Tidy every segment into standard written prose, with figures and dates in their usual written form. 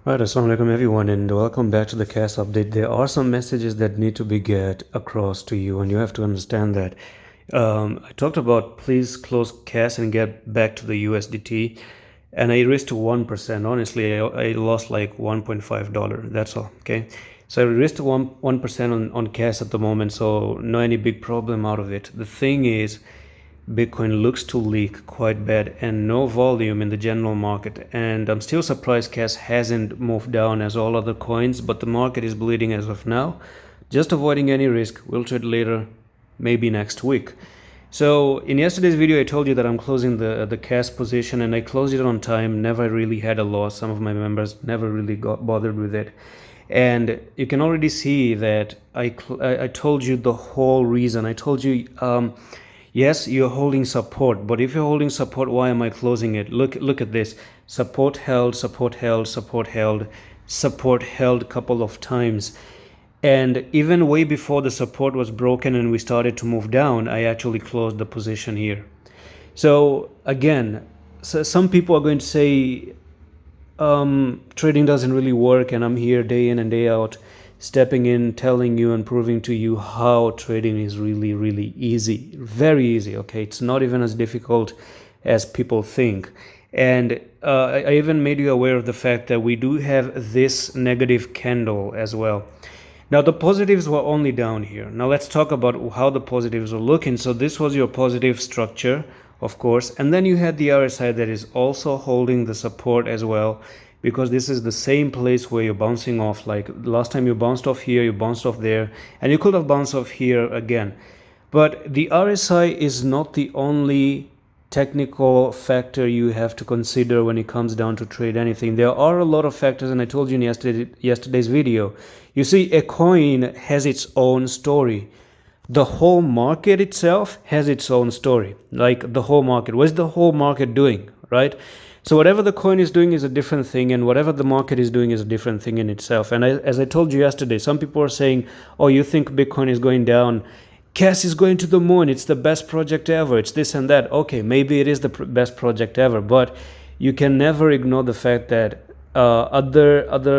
Right, assalamu alaikum everyone, and welcome back to the CAS update. There are some messages that need to be get across to you, and you have to understand that. I talked about please close CAS and get back to the USDT, and I risked 1%. Honestly, I lost like $1.5. That's all. Okay, so I risked 1% on CAS at the moment, so no any big problem out of it. The thing is, Bitcoin looks to leak quite bad and no volume in the general market, and I'm still surprised CAS hasn't moved down as all other coins, but the market is bleeding as of now. Just avoiding any risk. We'll trade later, maybe next week. So in yesterday's video I told you that I'm closing the CAS position, and I closed it on time, never really had a loss. Some of my members never really got bothered with it, and you can already see that I told you the whole reason. I told you yes, you're holding support, but if you're holding support, why am I closing it? Look at this. Support held, support held, support held, support held couple of times. And even way before the support was broken and we started to move down, I actually closed the position here. So again, some people are going to say trading doesn't really work, and I'm here day in and day out stepping in, telling you and proving to you how trading is really easy, very easy. Okay, it's not even as difficult as people think. And I even made you aware of the fact that we do have this negative candle as well. Now the positives were only down here. Now let's talk about how the positives are looking. So this was your positive structure, of course, and then you had the RSI that is also holding the support as well, because this is the same place where you're bouncing off. Like last time you bounced off here, you bounced off there, and you could have bounced off here again. But the RSI is not the only technical factor you have to consider when it comes down to trade anything. There are a lot of factors, and I told you in yesterday's video. You see, a coin has its own story. The whole market itself has its own story. Like the whole market, what's the whole market doing, right? So whatever the coin is doing is a different thing, and whatever the market is doing is a different thing in itself. And as I told you yesterday, some people are saying, oh, you think Bitcoin is going down, CAS is going to the moon, it's the best project ever, it's this and that. Okay, maybe it is the best project ever, but you can never ignore the fact that other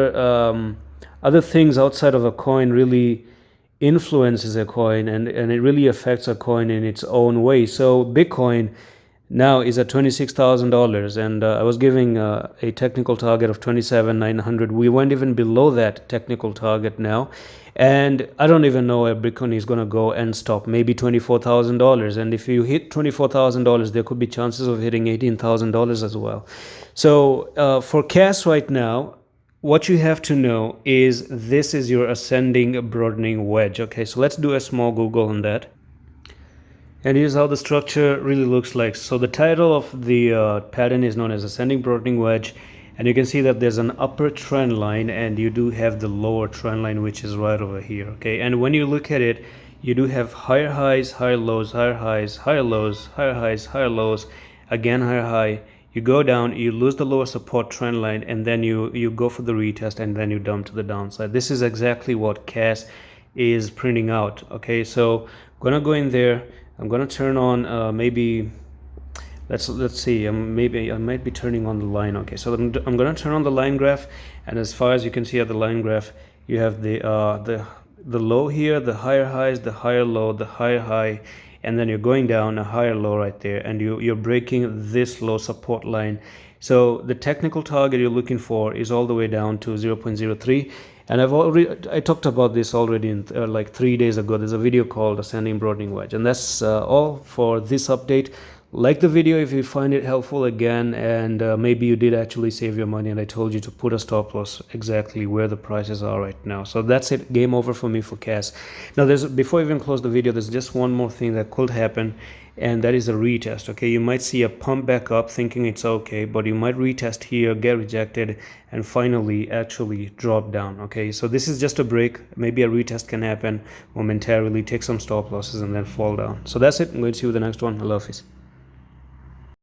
things outside of a coin really influences a coin, and it really affects a coin in its own way. So Bitcoin now is at $26,000, and I was giving a technical target of 27,900. We went even below that technical target now, and I don't even know where Bitcoin is going to go and stop. Maybe $24,000, and if you hit $24,000, there could be chances of hitting $18,000 as well. So for CAS right now, what you have to know is this is your ascending broadening wedge. Okay, so let's do a small Google on that. And here's how the structure really looks like. So the title of the pattern is known as ascending broadening wedge, and you can see that there's an upper trend line, and you do have the lower trend line, which is right over here. Okay, and when you look at it, you do have higher highs, higher lows, higher highs, higher lows, higher highs, higher lows, again higher high. You go down, you lose the lower support trend line, and then you go for the retest, and then you dump to the downside. This is exactly what CAS is printing out. Okay, so I'm gonna go in there. I'm gonna turn on maybe let's see, maybe I might be turning on the line. Okay, so I'm gonna turn on the line graph, and as far as you can see at the line graph, you have the low here, the higher highs, the higher low, the higher high, and then you're going down a higher low right there, and you're breaking this low support line. So the technical target you're looking for is all the way down to 0.03. And I talked about this already in like 3 days ago. There's a video called Ascending Broadening Wedge, and that's all for this update. Like the video if you find it helpful again, and maybe you did actually save your money, and I told you to put a stop loss exactly where the prices are right now. So that's it, game over for me for CAS. Now before I even close the video, there's just one more thing that could happen, and that is a retest. Okay, you might see a pump back up thinking it's okay, but you might retest here, get rejected, and finally actually drop down. Okay, so this is just a break. Maybe a retest can happen momentarily, take some stop losses, and then fall down. So that's it. I'm going to see you with the next one. I love this.